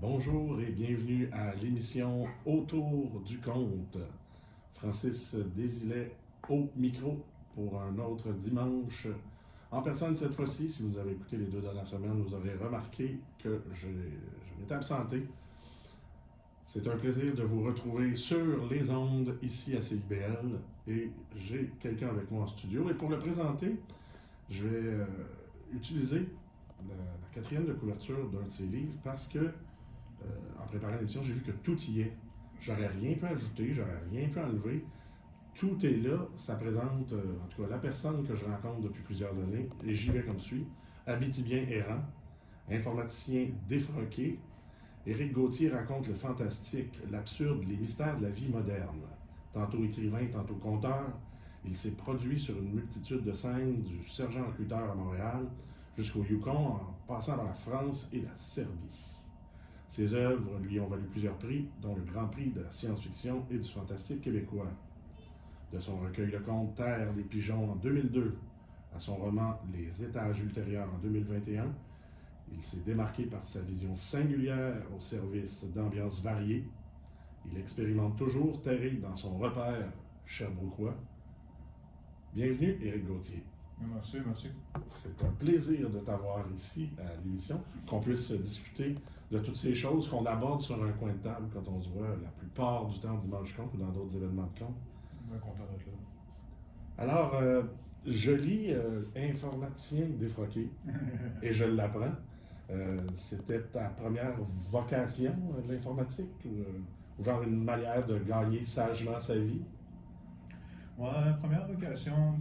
Bonjour et bienvenue à l'émission Autour du conte. Francis Désilet au micro pour un autre dimanche. En personne cette fois-ci, si vous avez écouté les 2 dernières semaines, vous aurez remarqué que je m'étais absenté. C'est un plaisir de vous retrouver sur les ondes ici à CIBL et j'ai quelqu'un avec moi en studio. Et pour le présenter, je vais utiliser la quatrième de couverture d'un de ses livres parce que en préparant l'émission, j'ai vu que tout y est. J'aurais rien pu ajouter, j'aurais rien pu enlever. Tout est là, ça présente, en tout cas, la personne que je rencontre depuis plusieurs années, et j'y vais comme suit. Abitibien errant, informaticien défroqué, Éric Gauthier raconte le fantastique, l'absurde, les mystères de la vie moderne. Tantôt écrivain, tantôt conteur, il s'est produit sur une multitude de scènes, du sergent recruteur à Montréal jusqu'au Yukon, en passant par la France et la Serbie. Ses œuvres lui ont valu plusieurs prix, dont le Grand Prix de la science-fiction et du fantastique québécois. De son recueil de contes Terre des pigeons en 2002 à son roman Les étages ultérieurs en 2021, il s'est démarqué par sa vision singulière au service d'ambiances variées. Il expérimente toujours terré dans son repère Sherbrookeois. Bienvenue, Éric Gauthier. Merci. C'est un plaisir de t'avoir ici à l'émission, qu'on puisse discuter de toutes ces choses qu'on aborde sur un coin de table quand on se voit la plupart du temps dimanche conte ou dans d'autres événements de conte. Bien content d'être là. Alors, je lis informaticien défroqué et je l'apprends. C'était ta première vocation, l'informatique, ou genre une manière de gagner sagement sa vie? Ouais, première vocation,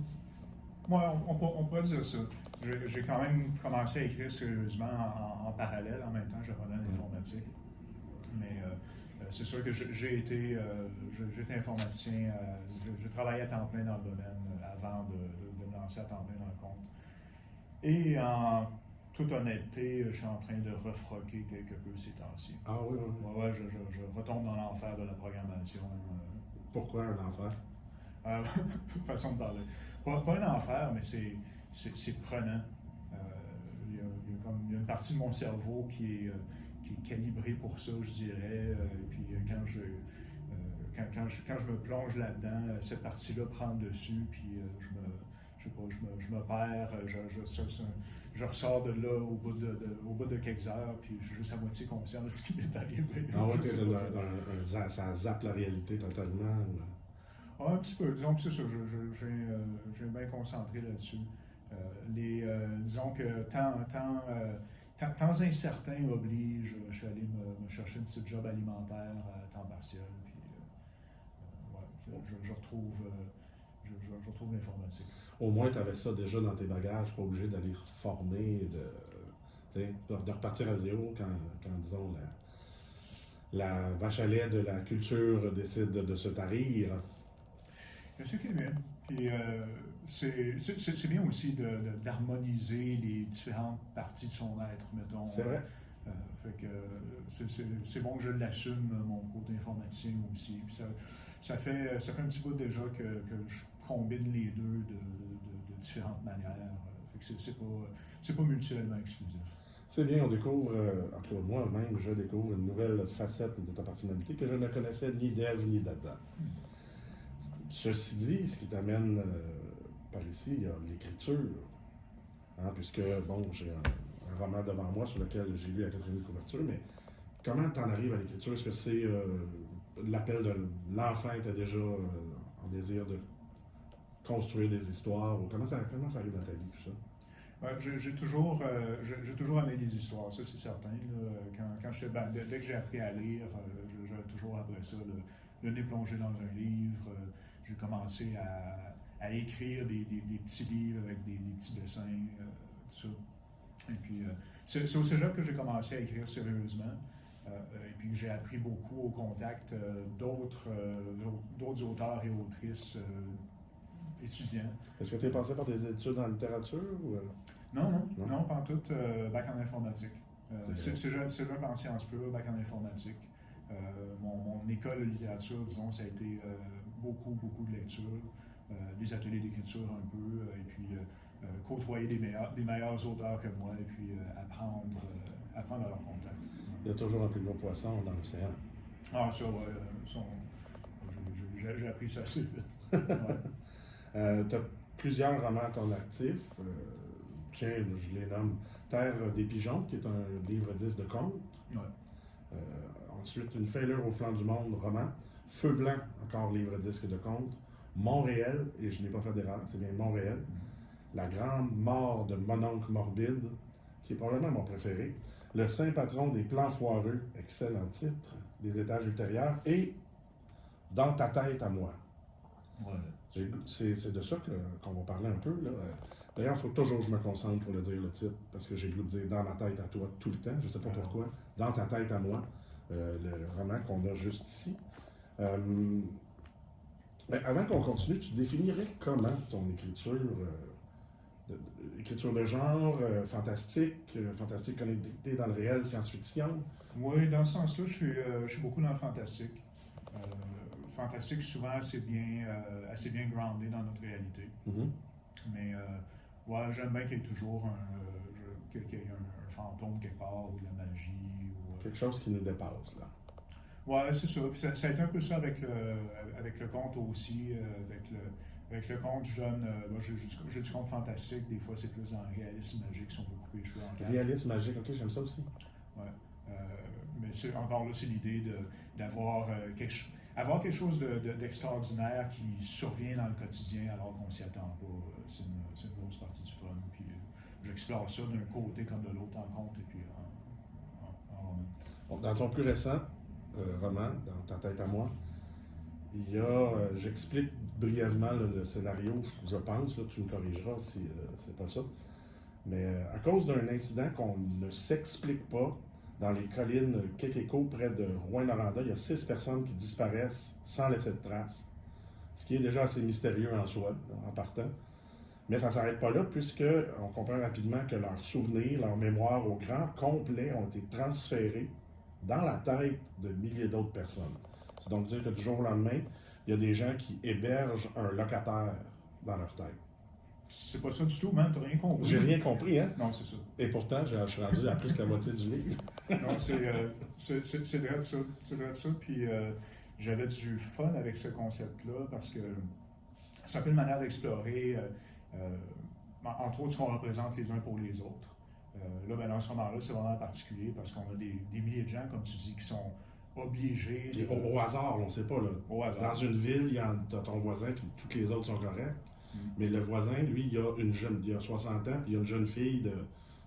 on pourrait dire ça. J'ai quand même commencé à écrire sérieusement en parallèle, en même temps, j'apprenais l'informatique. Mais c'est sûr que j'étais informaticien, je travaillais à temps plein dans le domaine avant de me lancer à temps plein dans le compte. Et en toute honnêteté, je suis en train de refroquer quelque peu ces temps-ci. Ah oui, oui. Ouais, je retombe dans l'enfer de la programmation. Pourquoi un enfer? Façon de parler. Pas un enfer, mais c'est prenant. Il y a une partie de mon cerveau qui est calibrée pour ça, je dirais. Et puis quand je me plonge là-dedans, cette partie-là prend le dessus, puis je me perds, je ressors de là au bout de quelques heures, puis je suis juste à moitié conscient de ce qui m'est arrivé. Ah oui, ça zappe la réalité totalement. Un petit peu, disons que c'est ça, j'ai bien concentré là-dessus. Disons que temps incertain oblige, je suis allé me chercher une petite job alimentaire à temps partiel, puis je retrouve l'informatique. Au moins, tu avais ça déjà dans tes bagages, pas obligé d'aller reformer, de repartir à zéro quand disons, la vache à lait de la culture décide de se tarir. C'est ce qui est bien. Puis c'est bien aussi d'harmoniser les différentes parties de son être, mettons. C'est vrai. Fait que c'est bon que je l'assume, mon côté informaticien aussi. Puis ça fait un petit bout déjà que je combine les deux de différentes manières. Fait que c'est pas mutuellement exclusif. C'est bien, on découvre, en tout cas moi-même, je découvre une nouvelle facette de ta personnalité que je ne connaissais ni d'Ève ni d'Adam. Ceci dit, ce qui t'amène par ici, il y a l'écriture. Puisque, bon, j'ai un roman devant moi sur lequel j'ai lu la quatrième de couverture, mais comment t'en arrives à l'écriture? Est-ce que c'est l'appel de l'enfant était déjà en désir de construire des histoires? Ou comment ça arrive dans ta vie, tout ça? J'ai toujours aimé les histoires, ça c'est certain. Là. Dès que j'ai appris à lire, j'ai toujours après ça le nez plongé dans un livre. J'ai commencé à écrire des petits livres avec des petits dessins, tout ça. Et puis, c'est au cégep que j'ai commencé à écrire sérieusement. Et puis, j'ai appris beaucoup au contact d'autres auteurs et autrices étudiants. Est-ce que tu es passé par des études en littérature? Ou... Non, pas en tout. Bac en informatique. Cégep en sciences pures, bac en informatique. Mon école de littérature, disons, ça a été beaucoup de lecture, des ateliers d'écriture un peu, et puis côtoyer des meilleurs auteurs que moi, et puis apprendre à leur contact. y a toujours un plus gros poisson dans l'océan. Ah, ça, ouais. J'ai appris ça assez vite. Ouais. Tu as plusieurs romans à ton actif. Tiens, je les nomme Terre des pigeons, qui est un livre 10 de contes. Ouais. Ensuite, Une failure au flanc du monde, roman. Feu blanc, encore livre 10 de contes. Montréal, et je n'ai pas fait d'erreur, c'est bien Montréal. La grande mort de Mononcle morbide, qui est probablement mon préféré. Le saint patron des plans foireux, excellent titre. Les étages ultérieurs. Et Dans ta tête à moi. Ouais. C'est de ça qu'on va parler un peu. Là. D'ailleurs, il faut toujours que je me concentre pour le dire le titre, parce que j'ai le goût de dire dans ma tête à toi tout le temps, je ne sais pas pourquoi. Dans ta tête à moi, le roman qu'on a juste ici. Mais avant qu'on continue, tu définirais comment ton écriture, écriture de genre, fantastique connectée dans le réel, science-fiction? Oui, dans ce sens-là, je suis beaucoup dans le fantastique. Fantastique, souvent assez bien groundé dans notre réalité. Mm-hmm. Mais ouais, j'aime bien qu'il y ait toujours qu'il y ait un fantôme quelque part, ou de la magie. Ou, quelque chose qui nous dépasse, là. Ouais, c'est ça. Puis ça a été un peu ça avec le conte aussi. Avec le conte, je donne. J'ai du conte fantastique, des fois c'est plus dans le réalisme magique, si on peut couper les cheveux en quatre. Réalisme magique, ok, j'aime ça aussi. Ouais. Mais encore là, c'est l'idée d'avoir avoir quelque chose d'extraordinaire qui survient dans le quotidien alors qu'on s'y attend pas. C'est une grosse partie du fun. Puis j'explore ça d'un côté comme de l'autre en conte et puis en roman. Bon, dans ton plus récent roman, Dans ta tête à moi, il y a, j'explique brièvement le scénario, je pense, là, tu me corrigeras si c'est pas ça, mais à cause d'un incident qu'on ne s'explique pas, dans les collines Kekeko, près de Rouyn-Noranda, il y a 6 personnes qui disparaissent sans laisser de traces, ce qui est déjà assez mystérieux en soi, en partant. Mais ça ne s'arrête pas là, puisqu'on comprend rapidement que leurs souvenirs, leurs mémoires au grand complet ont été transférés dans la tête de milliers d'autres personnes. C'est donc dire que du jour au lendemain, il y a des gens qui hébergent un locataire dans leur tête. C'est pas ça du tout, man, t'as rien compris. J'ai rien compris, hein? Non, c'est ça. Et pourtant, je suis rendu à plus que la moitié du livre. Non, c'est vrai de ça. C'est vrai de ça. Puis j'avais du fun avec ce concept-là parce que c'est un peu une manière d'explorer, entre autres, ce qu'on représente les uns pour les autres. Là, ben, dans ce roman-là, c'est vraiment particulier parce qu'on a des milliers de gens, comme tu dis, qui sont obligés. Puis au hasard, on ne sait pas. Là. Au hasard. Dans une ville, il y a ton voisin, puis toutes les autres sont corrects. Mais le voisin, lui, il a 60 ans, puis il y a une jeune fille de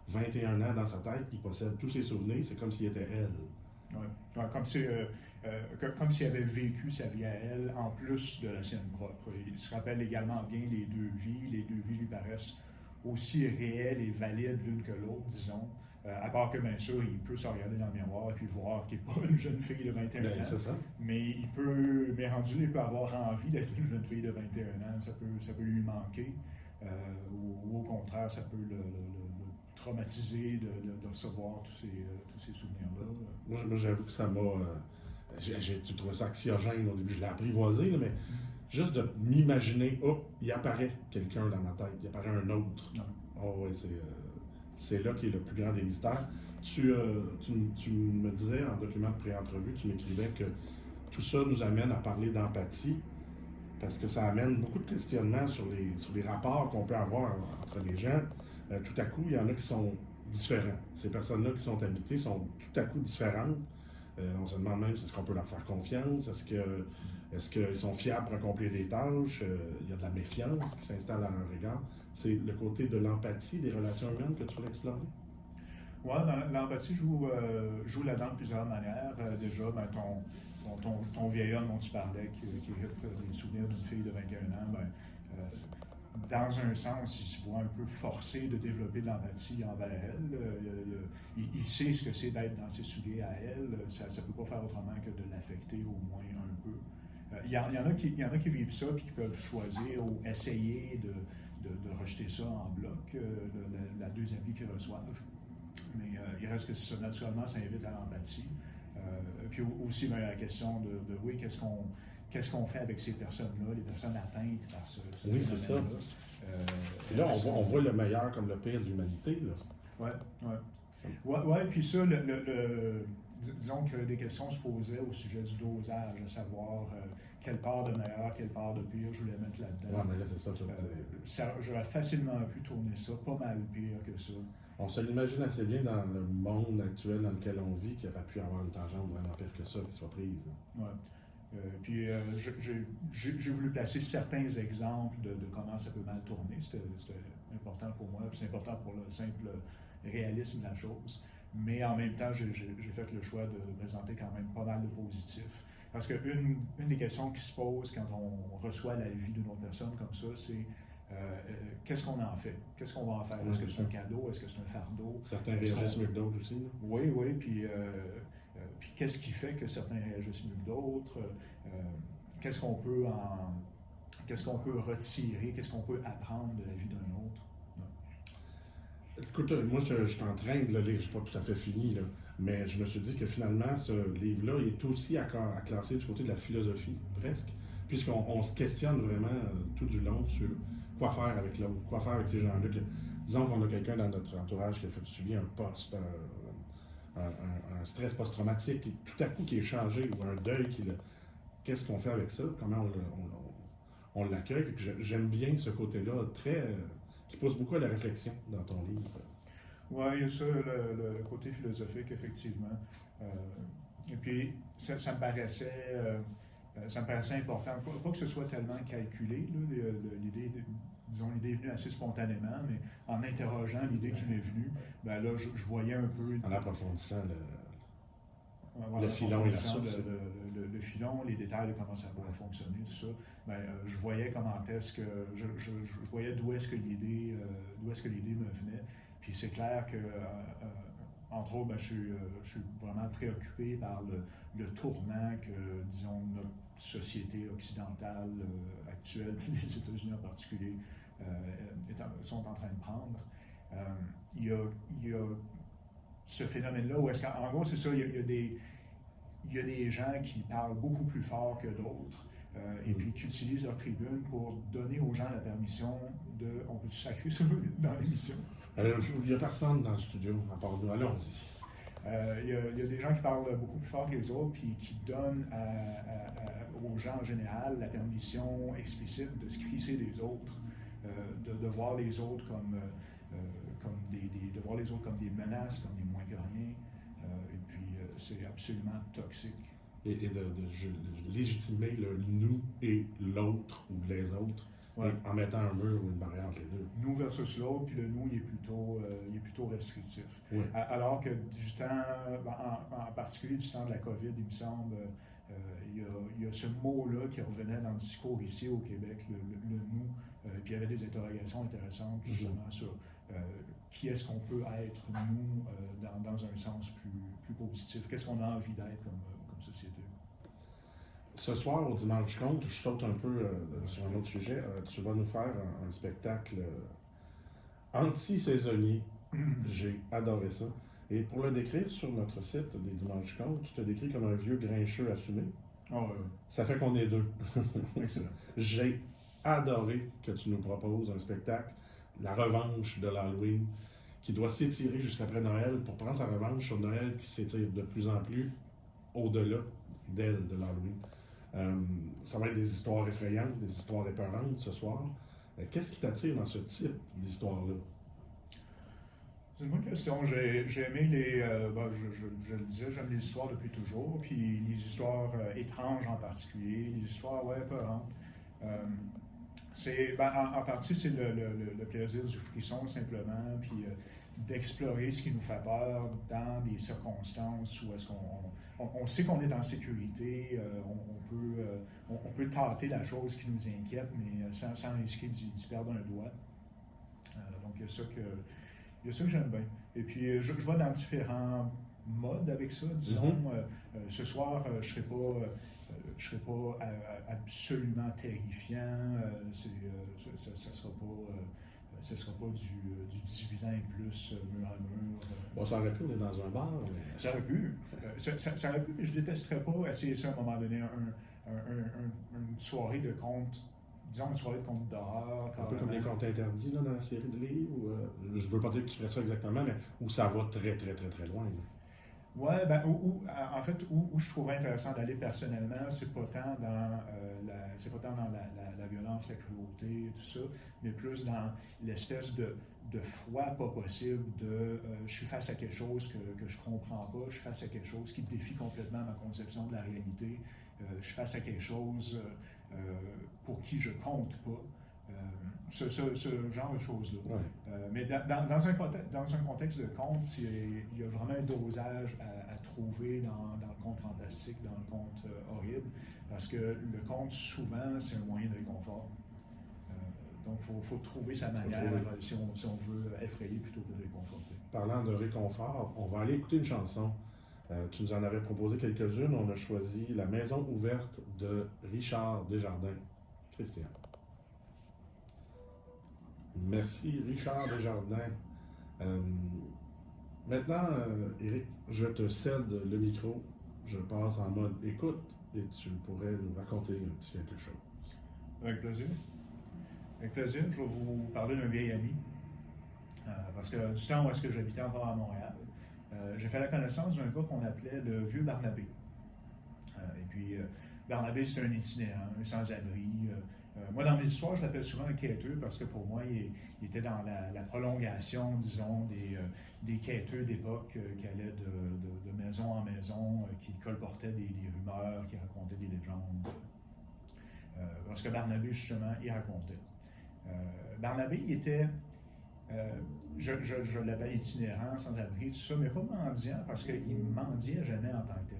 21 ans dans sa tête qui possède tous ses souvenirs. C'est comme s'il était elle. Ouais, comme s'il avait vécu sa vie à elle, en plus de la sienne propre. Il se rappelle également bien les deux vies. Les deux vies lui paraissent aussi réelles et valides l'une que l'autre, disons. À part que, bien sûr, il peut se regarder dans le miroir et puis voir qu'il n'est pas une jeune fille de 21 ans. C'est ça. Mais rendu, il peut avoir envie d'être une jeune fille de 21 ans. Ça peut lui manquer. Ou au contraire, ça peut le traumatiser de recevoir tous ces souvenirs-là. Moi, j'avoue que ça m'a... j'ai trouvé ça anxiogène au début. Je l'ai apprivoisé, là, mais juste de m'imaginer, il apparaît quelqu'un dans ma tête. Il apparaît un autre. Oh, ouais, c'est là qui est le plus grand des mystères. Tu me disais en document de pré-entrevue, tu m'écrivais que tout ça nous amène à parler d'empathie, parce que ça amène beaucoup de questionnements sur les rapports qu'on peut avoir entre les gens. Tout à coup, il y en a qui sont différents. Ces personnes-là qui sont habitées sont tout à coup différentes. On se demande même si est-ce qu'on peut leur faire confiance, est-ce qu'ils sont fiables pour accomplir des tâches, il y a de la méfiance qui s'installe à leur égard. C'est le côté de l'empathie des relations humaines que tu veux explorer? Oui, l'empathie joue là-dedans de plusieurs manières. Déjà, ben, ton vieil homme dont tu parlais, qui hérite des souvenirs d'une fille de 21 ans, dans un sens, il se voit un peu forcé de développer de l'empathie envers elle. Il sait ce que c'est d'être dans ses souliers à elle. Ça ne peut pas faire autrement que de l'affecter au moins un peu. Il y en a qui vivent ça et qui peuvent choisir ou essayer de rejeter ça en bloc, la deuxième vie qu'ils reçoivent. Mais il reste que ça, naturellement, ça invite à l'empathie. Puis aussi, ben, la question de oui, qu'est-ce qu'on fait avec ces personnes-là, les personnes atteintes par ce oui, c'est ça. Et là, on voit le meilleur comme le pire de l'humanité. Oui. Puis ça, disons que des questions se posaient au sujet du dosage, à savoir quelle part de meilleur, quelle part de pire je voulais mettre là-dedans. Ouais, mais là, c'est ça. J'aurais facilement pu tourner ça, pas mal pire que ça. On se l'imagine assez bien dans le monde actuel dans lequel on vit qu'il aurait pu avoir une tangente vraiment pire que ça qui soit prise. Ouais. Puis j'ai voulu placer certains exemples de comment ça peut mal tourner. C'était important pour moi, puis c'est important pour le simple réalisme de la chose. Mais en même temps, j'ai fait le choix de présenter quand même pas mal de positifs. Parce qu'une des questions qui se pose quand on reçoit la vie d'une autre personne comme ça, c'est qu'est-ce qu'on en fait? Qu'est-ce qu'on va en faire? Est-ce que c'est un cadeau? Est-ce que c'est un fardeau? Certains réagissent mieux que d'autres aussi. Là. Oui, oui. Puis qu'est-ce qui fait que certains réagissent mieux que d'autres? Qu'est-ce qu'on peut retirer? Qu'est-ce qu'on peut apprendre de la vie d'un autre? Écoute, moi, je suis en train de le lire, je ne suis pas tout à fait fini, là, mais je me suis dit que finalement, ce livre-là est aussi à classer du côté de la philosophie, presque, puisqu'on se questionne vraiment tout du long sur quoi faire avec l'autre, quoi faire avec ces gens-là. Disons qu'on a quelqu'un dans notre entourage qui a subi un stress post-traumatique, tout à coup qui est changé, ou un deuil, qu'est-ce qu'on fait avec ça? Comment on l'accueille? J'aime bien ce côté-là, qui pousse beaucoup à la réflexion dans ton livre. Oui, il y a ça, le côté philosophique, effectivement. Et puis, ça me paraissait important. Pas que ce soit tellement calculé, l'idée est venue assez spontanément, mais en interrogeant l'idée qui m'est venue, ben là, je voyais un peu... En approfondissant le filon et la source. Le filon, les détails de comment ça pourrait fonctionner, tout ça. Ben, je voyais comment est-ce que... Je voyais d'où est-ce que l'idée me venait. Puis c'est clair que, entre autres, ben, je suis vraiment préoccupé par le tournant que, disons, notre société occidentale actuelle, puis les États-Unis en particulier, sont en train de prendre. Il y a ce phénomène-là où est-ce qu'en gros, c'est ça, il y a des gens qui parlent beaucoup plus fort que d'autres et puis qui utilisent leur tribune pour donner aux gens la permission de... On peut sacrer ça dans l'émission? Il n'y a personne dans le studio, à part nous. Allons-y. Il y a des gens qui parlent beaucoup plus fort que les autres puis qui donnent aux gens en général la permission explicite de se crisser des autres, de voir les autres comme des menaces, comme des moins que rien. Et puis, c'est absolument toxique. Et de légitimer le nous et l'autre ou les autres, ouais, en mettant un mur ou une barrière entre les deux. Nous versus l'autre, puis le nous, il est plutôt restrictif. Oui. Alors que du temps, en particulier du temps de la COVID, il me semble, il y a ce mot-là qui revenait dans le discours ici au Québec, le nous, puis il y avait des interrogations intéressantes justement sur qui est-ce qu'on peut être, nous, dans un sens plus positif. Qu'est-ce qu'on a envie d'être comme société? Ce soir, au Dimanche du Conte, je saute un peu sur un autre sujet. Tu vas nous faire un spectacle anti-saisonnier. J'ai adoré ça. Et pour le décrire sur notre site des Dimanches du Conte, tu te décris comme un vieux grincheux assumé. Oh, ça fait qu'on est deux. Excellent. J'ai adoré que tu nous proposes un spectacle, la revanche de l'Halloween, qui doit s'étirer jusqu'après Noël pour prendre sa revanche sur Noël qui s'étire de plus en plus au-delà d'elle, de l'Halloween. Ça va être des histoires effrayantes, des histoires épeurantes ce soir. Qu'est-ce qui t'attire dans ce type d'histoire-là? C'est une bonne question. J'ai aimé je le disais, j'aime les histoires depuis toujours, puis les histoires étranges en particulier, les histoires, épeurantes. En partie, c'est le plaisir du frisson, simplement, puis d'explorer ce qui nous fait peur dans des circonstances où est-ce qu'on sait qu'on est en sécurité, on peut tâter la chose qui nous inquiète, mais sans risquer d'y perdre un doigt. Donc, il y a ça que j'aime bien. Et puis, je vais dans différents modes avec ça, disons. Ce soir, je ne serai pas absolument terrifiant. Ça ne sera pas du 18 ans et plus, mur à mur. Bon, ça aurait pu, on est dans un bar. Mais... Ça aurait pu. Ça aurait pu, mais je ne détesterais pas essayer ça à un moment donné, une soirée de contes. Disons une soirée de contes d'horreur. Un peu comme les contes interdits là, dans la série de livres. Je ne veux pas dire que tu ferais ça exactement, mais où ça va très, très, très, très loin. Ouais, en fait, où je trouvais intéressant d'aller personnellement, c'est pas tant dans, c'est pas tant dans la violence, la cruauté, tout ça, mais plus dans l'espèce de foi pas possible de je suis face à quelque chose que je comprends pas, je suis face à quelque chose qui défie complètement ma conception de la réalité, je suis face à quelque chose pour qui je compte pas. Ce genre de choses-là. Ouais. Mais dans un contexte de conte, il y a vraiment un dosage à trouver dans le conte fantastique, dans le conte horrible, parce que le conte, souvent, c'est un moyen de réconfort. Donc, il faut trouver sa manière si on veut effrayer plutôt que de réconforter. Parlant de réconfort, on va aller écouter une chanson. Tu nous en avais proposé quelques-unes. On a choisi La Maison ouverte de Richard Desjardins. Christian. Merci, Richard Desjardins. Euh, Maintenant, Éric, je te cède le micro. Je passe en mode écoute et tu pourrais nous raconter un petit quelque chose. Avec plaisir. Avec plaisir, je vais vous parler d'un vieil ami. Parce que du temps où est-ce que j'habitais encore à Montréal, j'ai fait la connaissance d'un gars qu'on appelait le vieux Barnabé. Et puis, Barnabé, c'est un itinérant, un sans-abri. Moi, dans mes histoires, je l'appelle souvent un quêteux parce que pour moi, il était dans la prolongation, disons, des quêteux d'époque qui allaient de maison en maison, qui colportaient des rumeurs, qui racontaient des légendes. Parce que Barnabé, justement, il racontait. Barnabé, il était, je l'appelle itinérant, sans-abri, tout ça, mais pas mendiant parce qu'il ne mendiait jamais en tant que tel.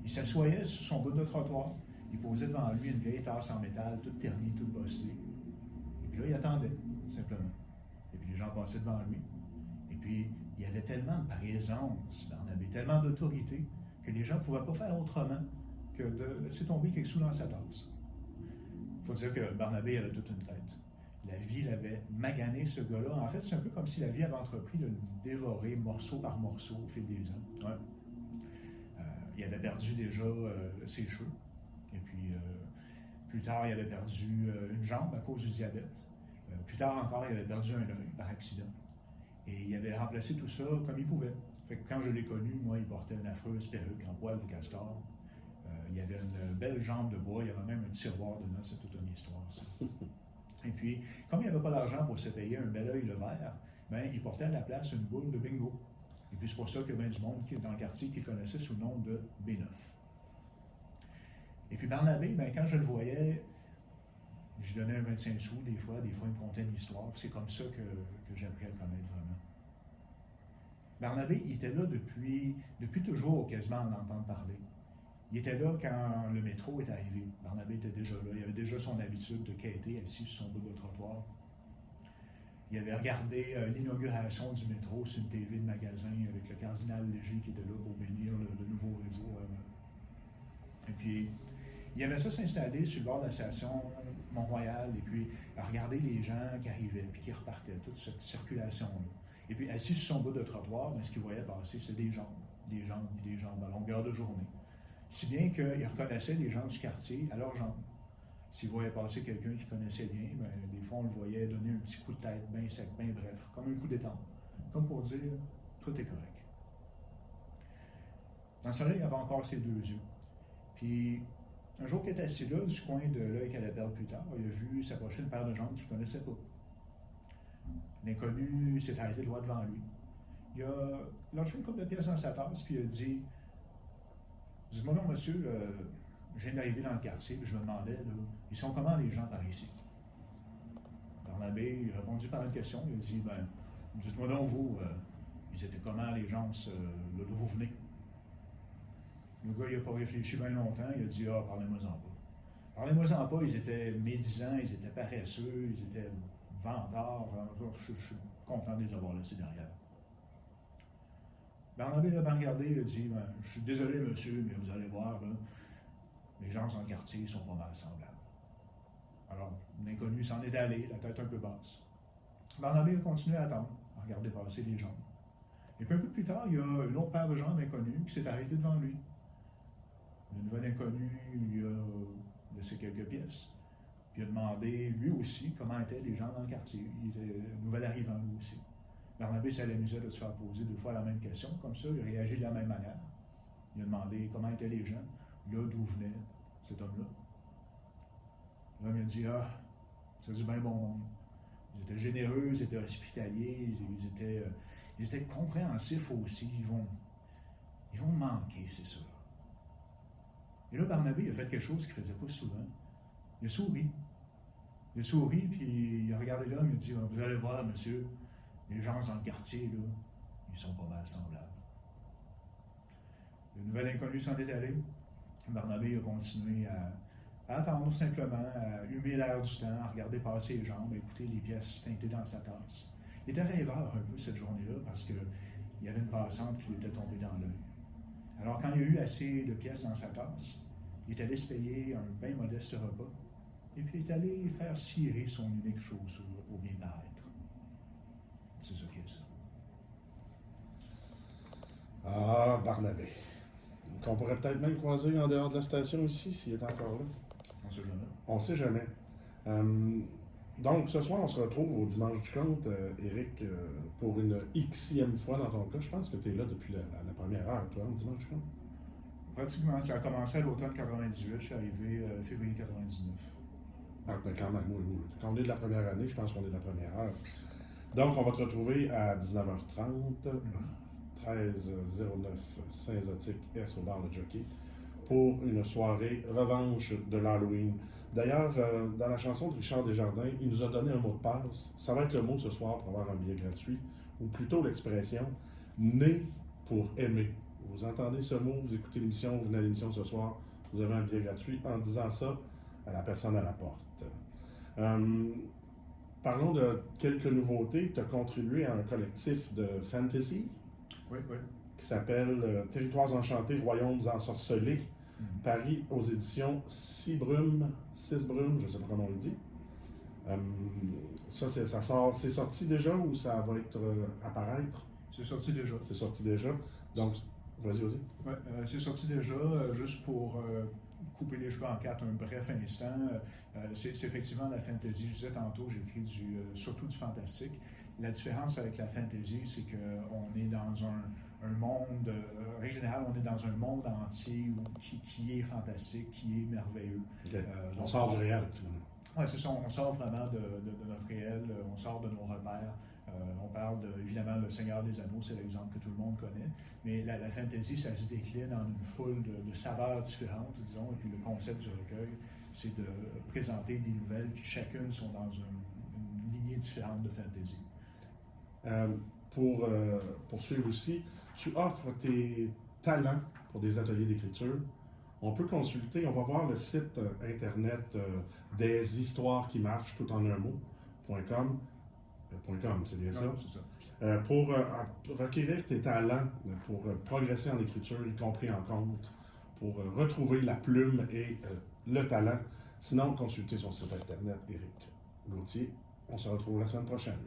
Il s'assoyait sur son bout de trottoir, il posait devant lui une vieille tasse en métal, toute ternie, toute bosselée. Et puis là, il attendait, simplement. Et puis les gens passaient devant lui. Et puis, il y avait tellement de présence, Barnabé, tellement d'autorité, que les gens ne pouvaient pas faire autrement que de laisser tomber quelque chose dans sa tasse. Il faut dire que Barnabé avait toute une tête. La vie l'avait magané, ce gars-là. En fait, c'est un peu comme si la vie avait entrepris de le dévorer morceau par morceau au fil des ans. Ouais. Il avait perdu déjà ses cheveux. Et puis, plus tard, il avait perdu une jambe à cause du diabète. Plus tard encore, il avait perdu un œil par accident. Et il avait remplacé tout ça comme il pouvait. Fait que quand je l'ai connu, moi, il portait une affreuse perruque en poil de castor. Il y avait une belle jambe de bois. Il y avait même un tiroir dedans. C'est toute une histoire, ça. Et puis, comme il n'avait pas d'argent pour se payer un bel œil le vert, ben, il portait à la place une boule de bingo. Et puis c'est pour ça qu'il y a bien du monde dans le quartier qui le connaissait sous le nom de B9. Et puis Barnabé, ben, quand je le voyais, je lui donnais un 25 sous des fois il me contait une histoire. C'est comme ça que j'ai appris à le connaître vraiment. Barnabé, il était là depuis toujours, quasiment en entendre parler. Il était là quand le métro est arrivé. Barnabé était déjà là. Il avait déjà son habitude de quêter assis sur son bout de trottoir. Il avait regardé l'inauguration du métro sur une TV de magasin avec le cardinal Léger qui était là pour bénir le nouveau réseau. Et puis, il aimait ça s'installer sur le bord de la station Mont-Royal et puis regarder les gens qui arrivaient puis qui repartaient, toute cette circulation-là. Et puis, assis sur son bout de trottoir, ben, ce qu'il voyait passer, c'était des jambes à longueur de journée. Si bien qu'il reconnaissait les gens du quartier à leurs jambes. S'il voyait passer quelqu'un qu'il connaissait bien, ben, des fois, on le voyait donner un petit coup de tête bien sec, bien bref, comme un coup d'étang. Comme pour dire, tout est correct. Dans ce là il avait encore ses deux yeux. Puis, un jour qu'il était assis là, du coin de l'œil qu'elle allait perdre plus tard, il a vu s'approcher une paire de jambes qu'il ne connaissait pas. L'inconnu s'est arrêté droit devant lui. Il a lâché une couple de pièces dans sa tasse, puis il a dit « Dites-moi non, monsieur, je viens d'arriver dans le quartier, puis je me demandais, là, ils sont comment les gens par ici? » Barnabé a répondu par une question, il a dit « Ben, dites-moi donc vous, ils étaient comment les gens là d'où vous venez? » Le gars, il n'a pas réfléchi bien longtemps, il a dit « Ah, parlez-moi-en pas. » Parlez-moi-en pas, ils étaient médisants, ils étaient paresseux, ils étaient vantards, je suis content de les avoir laissés derrière. Barnabé l'a bien regardé, il a dit ben, « Je suis désolé, monsieur, mais vous allez voir, là, les gens dans le quartier sont pas mal semblables. » Alors, l'inconnu s'en est allé, la tête un peu basse. Barnabé a continué à attendre, à regarder passer les gens. Et puis un peu plus tard, il y a une autre paire de jambes inconnues qui s'est arrêtée devant lui. Le nouvel inconnu lui a laissé quelques pièces. Puis il a demandé, lui aussi, comment étaient les gens dans le quartier. Il était nouvel arrivant, lui aussi. Barnabé, ça l'amusait de se faire poser 2 fois la même question, comme ça, il réagit de la même manière. Il a demandé comment étaient les gens, là, d'où venait cet homme-là. L'homme a dit, ah, c'est du bien bon monde. Ils étaient généreux, ils étaient hospitaliers, ils étaient compréhensifs aussi. Ils vont me manquer, c'est sûr. Et là, Barnabé, il a fait quelque chose qu'il ne faisait pas souvent. Il a souri. Il a souri, puis il a regardé l'homme, il a dit, vous allez voir, monsieur, les gens dans le quartier, là, ils sont pas mal semblables. Le nouvel inconnu s'en est allé. Barnabé a continué à attendre simplement, à humer l'air du temps, à regarder passer les jambes, à écouter les pièces teintées dans sa tasse. Il était rêveur un peu cette journée-là parce qu'il y avait une passante qui lui était tombée dans l'œil. Alors quand il y a eu assez de pièces dans sa tasse, il est allé se payer un bien modeste repas et puis il est allé faire cirer son unique chaussure au bien-être. C'est ça qui est ça. Ah, Barnabé. Qu'on pourrait peut-être même croiser en dehors de la station ici, s'il est encore là. On sait jamais. On sait jamais. Donc, ce soir, on se retrouve au Dimanche du Conte, Éric, pour une Xème fois dans ton cas. Je pense que tu es là depuis la première heure, toi, au Dimanche du Conte. Pratiquement, ça a commencé à l'automne 98, je suis arrivé février 99. Ah, ben quand même, oui. Quand on est de la première année, je pense qu'on est de la première heure. Donc, on va te retrouver à 19h30, 1309 Saint-Zotique, S au bar Le Jockey, pour une soirée revanche de l'Halloween. D'ailleurs, dans la chanson de Richard Desjardins, il nous a donné un mot de passe. Ça va être le mot ce soir pour avoir un billet gratuit, ou plutôt l'expression « né pour aimer ». Vous entendez ce mot, vous écoutez l'émission, vous venez à l'émission ce soir, vous avez un billet gratuit en disant ça à la personne à la porte. Parlons de quelques nouveautés. Tu as contribué à un collectif de fantasy Oui. qui s'appelle Territoires enchantés, Royaumes ensorcelés, Paris aux éditions Six Brumes, je ne sais pas comment on le dit. Ça sort, c'est sorti déjà ou ça va être apparaître? C'est sorti déjà. C'est sorti déjà. Donc, vas-y. Oui, c'est sorti déjà, juste pour couper les cheveux en quatre un bref instant. C'est effectivement la fantasy. Je disais tantôt, j'écris surtout du fantastique. La différence avec la fantasy, c'est qu'on est dans un monde, en règle générale, on est dans un monde entier qui est fantastique, qui est merveilleux. Okay. On sort du réel, finalement. Oui, c'est ça. On sort vraiment de notre réel, on sort de nos repères. On parle évidemment, Le Seigneur des Anneaux, c'est l'exemple que tout le monde connaît. Mais la fantasy, ça se décline en une foule de saveurs différentes, disons. Et puis le concept du recueil, c'est de présenter des nouvelles qui chacune sont dans une lignée différente de fantasy. Pour poursuivre aussi, tu offres tes talents pour des ateliers d'écriture. On peut consulter, on va voir le site internet des histoires qui marchent tout en un mot.com. C'est bien ça? Non, c'est ça. Pour requérir tes talents, pour progresser en écriture, y compris en conte, pour retrouver la plume et le talent. Sinon, consultez son site internet, Éric Gauthier. On se retrouve la semaine prochaine.